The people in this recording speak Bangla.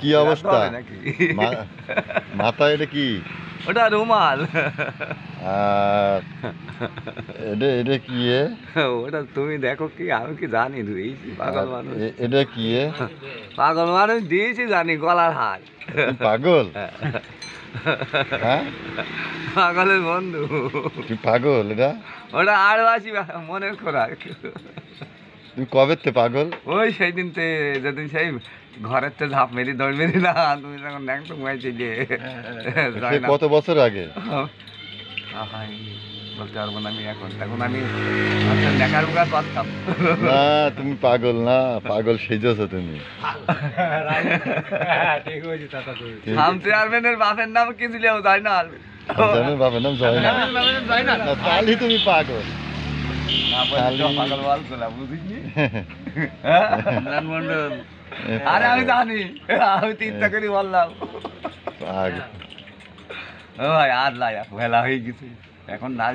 কি অবস্থা? মাথা এটা কি? ওটা রুমাল। এটা এটা কি? ওটা তুমি দেখো কি, আমি কি জানি? দিয়েছি পাগল মানুষ। এটা কি? পাগল মানুষ দিয়েছি জানি, গলার হার। পাগল? হ্যাঁ, পাগলের বন্ধু। তুই পাগল? এটা ওটা আড়বাসি মনের খোরাক। তুই কবে তে পাগল? ওই সেই দিন যেদিন সেই ঘরের তো ঝাঁপ মেরি দৌড় মেরি না, তুমি যখন ন্যাং তো ঘুমাইছি যে কত বছর আগে? বলতে পারবো না আমি। এখন আমি নেকার বুকার করতাম না। তুমি পাগল না, পাগল সেজেছো তুমি। চেয়ারম্যানের বাপের নাম কি ছিল? জয়নাল। বাপের নাম জয়নাল? তাহলে তুমি পাগল। পাগল বলছো বুঝিনি? আরে আমি জানি, আমি চিন্তা করি বললাম। ও ভাই আর লাই ভেলা হয়ে গেছে এখন না।